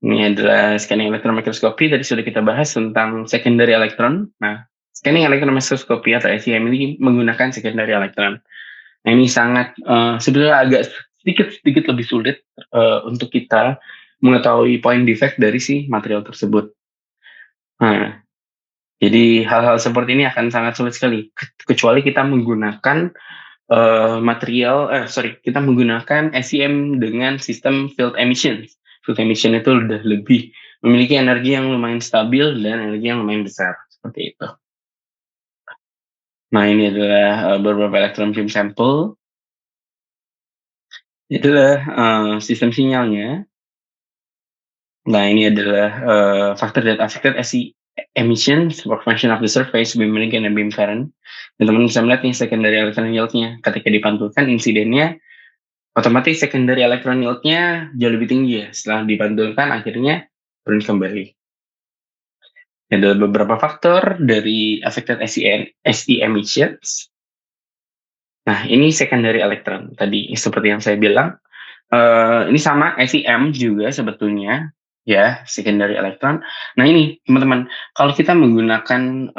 Ini adalah scanning electron microscopy. Tadi sudah kita bahas tentang secondary electron. Nah, scanning electron microscopy atau SEM ini menggunakan secondary electron. Nah, ini sangat sebenarnya agak sedikit lebih sulit untuk kita mengetahui point defect dari si material tersebut. Nah, jadi hal-hal seperti ini akan sangat sulit sekali kecuali kita menggunakan kita menggunakan SEM dengan sistem field emission. Field emission itu udah lebih memiliki energi yang lumayan stabil dan energi yang lumayan besar seperti itu. Nah, ini adalah beberapa electron beam sample. Itulah sistem sinyalnya. Nah, ini adalah factor that affected emissions work function of the surface beam and beam current. Dan teman-teman bisa melihat nih secondary electron yield-nya. Ketika dipantulkan insidennya, otomatis secondary electron yield-nya jauh lebih tinggi ya. Setelah dipantulkan akhirnya turun kembali. Ada beberapa faktor dari affected SE emissions. Nah, ini secondary electron. Tadi seperti yang saya bilang, ini sama SEM juga sebetulnya, ya, secondary electron. Nah, ini teman-teman, kalau kita menggunakan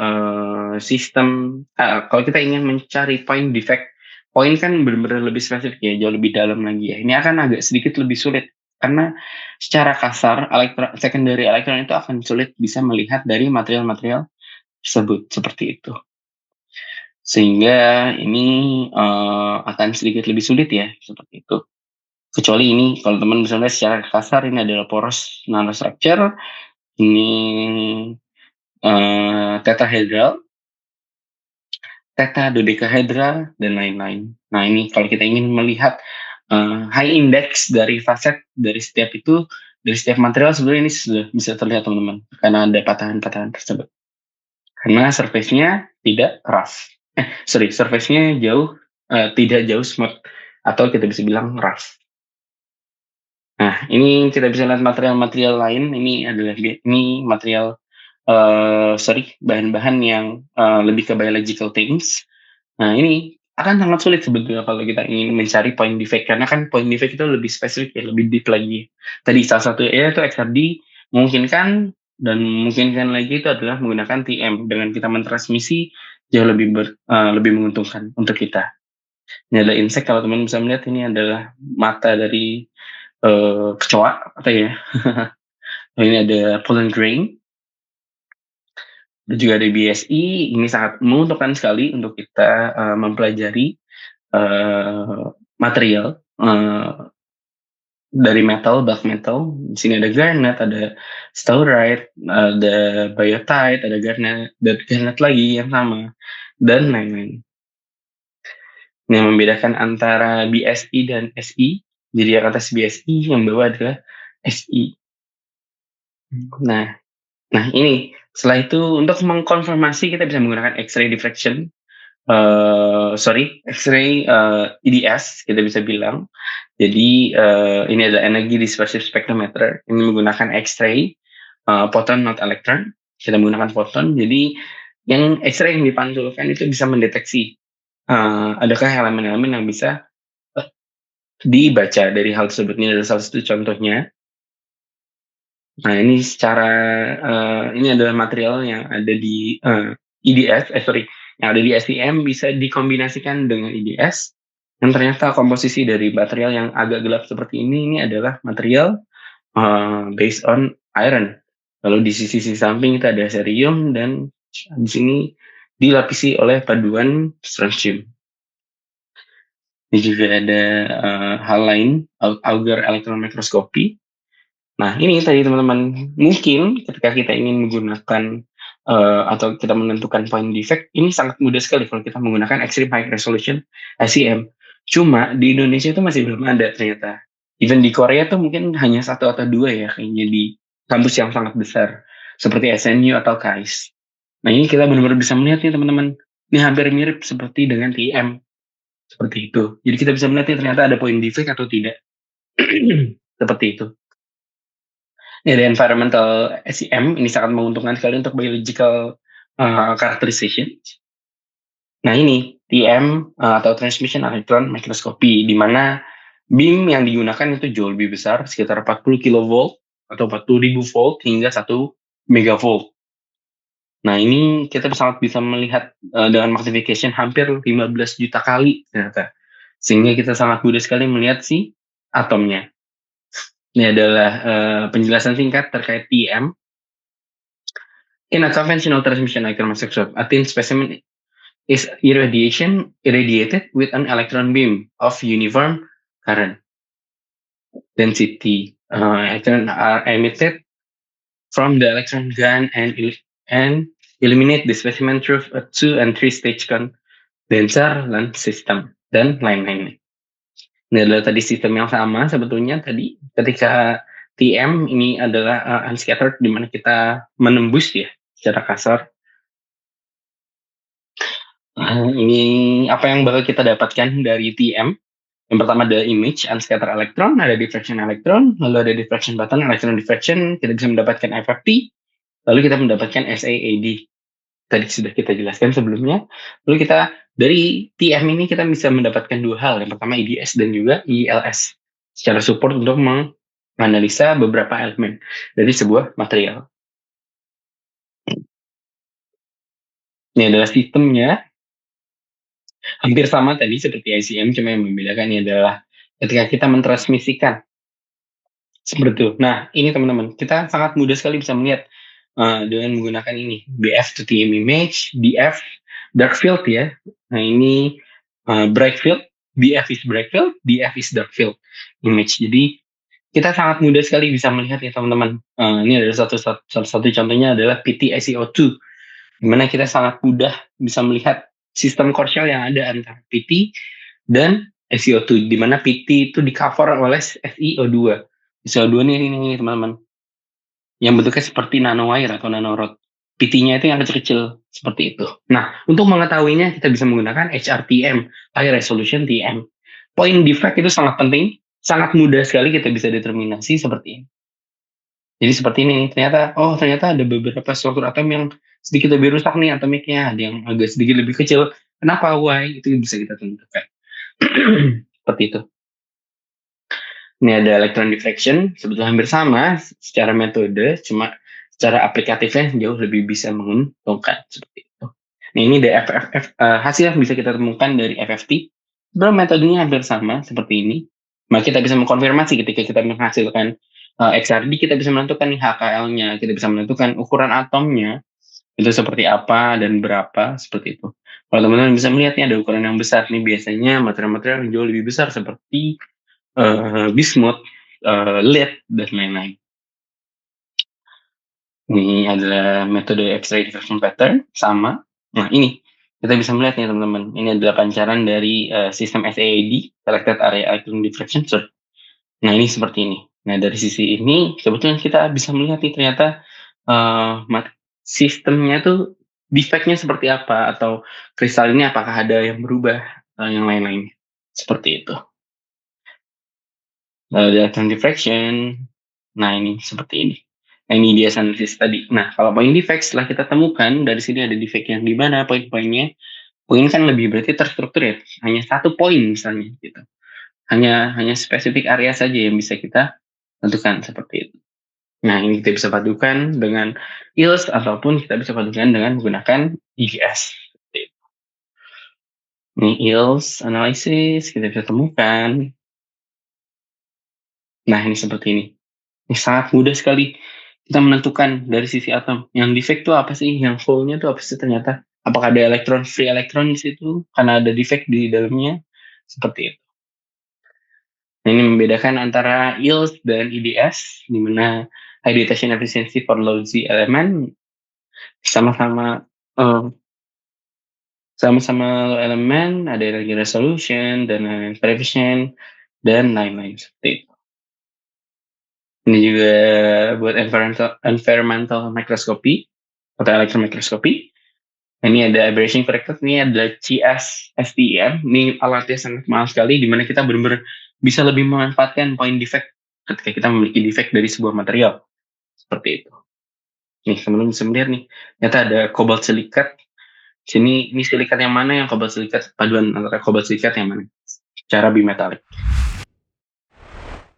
sistem, kalau kita ingin mencari point defect, point kan benar-benar lebih spesifik ya, jauh lebih dalam lagi ya. Ini akan agak sedikit lebih sulit karena secara kasar secondary electron itu akan sulit bisa melihat dari material-material tersebut seperti itu. Sehingga ini akan sedikit lebih sulit ya seperti itu. Kecuali ini kalau teman bisa lihat secara kasar ini adalah poros nanostructure, ini tetrahedral, tetradodecahedral dan lain-lain. Nah, ini kalau kita ingin melihat high index dari facet dari setiap material sebenarnya ini sudah bisa terlihat teman-teman karena ada patahan-patahan tersebut. Karena surface-nya tidak rough. Surface-nya tidak jauh smooth atau kita bisa bilang rough. Nah, ini kita bisa lihat material-material lain. Ini material bahan-bahan yang lebih ke biological things. Nah, ini akan sangat sulit sebetulnya kalau kita ingin mencari point defect karena kan point defect itu lebih spesifik ya, lebih deep lagi. Tadi salah satu itu XRD memungkinkan dan memungkinkan lagi itu adalah menggunakan TM dengan kita mentransmisi jauh lebih menguntungkan untuk kita. Ini ada insect, kalau teman bisa melihat ini adalah mata dari kecoa atau ya. Ini ada pollen grain. Dan juga ada BSI, ini sangat menguntungkan sekali untuk kita mempelajari material dari dark metal. Di sini ada garnet, ada staurite, ada biotite, ada garnet lagi yang sama, dan lain-lain. Yang membedakan antara BSI dan SI, jadi yang atas BSI, yang bawah adalah SI. Nah ini, setelah itu untuk mengkonfirmasi kita bisa menggunakan X-ray diffraction, X-ray EDS kita bisa bilang. Jadi ini adalah energy dispersive spectrometer. Ini menggunakan X-ray, photon not electron. Kita menggunakan photon. Jadi yang X-ray yang dipantulkan itu bisa mendeteksi adakah elemen-elemen yang bisa dibaca dari hal tersebut. Ini adalah salah satu contohnya. Nah, ini ini adalah material yang ada di yang ada di SEM bisa dikombinasikan dengan EDS. Dan ternyata komposisi dari material yang agak gelap seperti ini adalah material based on iron. Lalu di sisi samping kita ada cerium dan di sini dilapisi oleh paduan strontium. Ini juga ada hal lain, Auger electron microscopy. Nah, ini tadi teman-teman, mungkin ketika kita ingin menggunakan atau kita menentukan point defect, ini sangat mudah sekali kalau kita menggunakan extreme high resolution SEM. Cuma di Indonesia itu masih belum ada ternyata. Even di Korea tuh mungkin hanya 1 atau 2 ya, kayaknya di kampus yang sangat besar seperti SNU atau KAIS. Nah, ini kita benar-benar bisa melihat nih teman-teman, ini hampir mirip seperti dengan TM seperti itu. Jadi kita bisa melihat nih ternyata ada point defect atau tidak. Seperti itu. Ini ada environmental SEM, ini sangat menguntungkan sekali untuk biological characterization. Nah, ini TM atau transmission electron microscopy, di mana beam yang digunakan itu jauh lebih besar, sekitar 40 kV atau 40.000 volt hingga 1 megavolt. Nah, ini kita sangat bisa melihat dengan magnification hampir 15 juta kali ternyata. Sehingga kita sangat mudah sekali melihat si atomnya. Ini adalah penjelasan singkat terkait TEM. In a conventional transmission electron microscope, a thin specimen is irradiated with an electron beam of uniform current density. Electrons are emitted from the electron gun and illuminate the specimen through a 2 and 3 stage condenser lens system dan lain-lain. Ini adalah tadi sistem yang sama sebetulnya tadi ketika TM ini adalah unscattered di mana kita menembus ya secara kasar. Ini apa yang bakal kita dapatkan dari TM? Yang pertama ada image unscattered electron, ada diffraction electron, lalu ada diffraction pattern, electron diffraction, kita bisa mendapatkan FFT, lalu kita mendapatkan SAAD. Tadi sudah kita jelaskan sebelumnya. Lalu kita dari TM ini kita bisa mendapatkan dua hal. Yang pertama IDS dan juga ILS. Secara support untuk menganalisa beberapa elemen dari sebuah material. Ini adalah sistemnya. Hampir sama tadi seperti ICM, cuma yang membedakan ini adalah ketika kita mentransmisikan seperti itu. Nah, ini teman-teman, kita sangat mudah sekali bisa melihat dengan menggunakan ini BF to TM image, DF dark field ya. Nah, ini bright field, BF is bright field, DF is dark field image. Jadi kita sangat mudah sekali bisa melihat ya teman-teman. Ini adalah salah satu contohnya adalah PT-SiO2, di mana kita sangat mudah bisa melihat sistem korsel yang ada antara PT dan SiO2, di mana PT itu di cover oleh SiO2. SiO2 ini teman-teman, yang bentuknya seperti nanowire atau nanorod. PT-nya itu yang kecil-kecil seperti itu. Nah, untuk mengetahuinya kita bisa menggunakan HRTM, High Resolution TM. Point defect itu sangat penting, sangat mudah sekali kita bisa determinasi seperti ini. Jadi seperti ini, ternyata ada beberapa struktur atom yang sedikit lebih rusak nih atomiknya, ada yang agak sedikit lebih kecil. Kenapa? Why? Itu bisa kita tentukan. Seperti itu. Ini ada electron diffraction, sebetulnya hampir sama secara metode, cuma secara aplikatifnya jauh lebih bisa menguntungkan seperti itu. Nah, ini ada hasil yang bisa kita temukan dari FFT. Sebenarnya metodenya hampir sama seperti ini. Maka kita bisa mengkonfirmasi ketika kita menghasilkan XRD, kita bisa menentukan nih HKL-nya, kita bisa menentukan ukuran atomnya itu seperti apa dan berapa seperti itu. Kalau teman-teman bisa melihat nih ada ukuran yang besar nih, biasanya material-material yang jauh lebih besar seperti bismuth, lead dan lain-lain. Ini adalah metode X-ray diffraction pattern sama. Nah, ini kita bisa melihat nih teman-teman. Ini adalah pancaran dari sistem SAAD, selected area electron diffraction. Nah, ini seperti ini. Nah, dari sisi ini sebetulnya kita bisa melihat nih ternyata sistemnya tuh defect-nya seperti apa, atau kristal ini apakah ada yang berubah, yang lain-lain seperti itu. Electron diffraction. Nah, ini seperti ini. Nah, ini dia analisis tadi. Nah, kalau point defect setelah kita temukan dari sini ada defect yang di mana poin-poinnya. Poin kan lebih berarti terstruktur ya. Hanya satu poin misalnya gitu. Hanya spesifik area saja yang bisa kita tentukan seperti itu. Nah, ini kita bisa padukan dengan ILS ataupun kita bisa padukan dengan menggunakan IGS. Ini ILS analysis kita bisa temukan. Nah, ini seperti ini. Ini sangat mudah sekali kita menentukan dari sisi atom. Yang defect itu apa sih? Yang full-nya itu apa sih ternyata? Apakah ada free elektron di situ? Karena ada defect di dalamnya. Seperti itu. Nah, ini membedakan antara ILS dan IDS, di mana high detection efficiency for low Z element sama-sama low elemen, ada energy resolution dan prevision dan lain-lain seperti itu. Ini juga buat environmental microscopy atau electron microscopy. Ini ada aberration corrector, ini adalah CS STEM. Ini alatnya sangat mahal sekali, di mana kita benar-benar bisa lebih memanfaatkan point defect ketika kita memiliki defect dari sebuah material. Seperti itu. Nih, teman-teman bisa melihat nih, ternyata ada cobalt silikat. Sini, ini silikat yang mana yang cobalt silikat, paduan antara cobalt silikat yang mana? Secara bimetalik.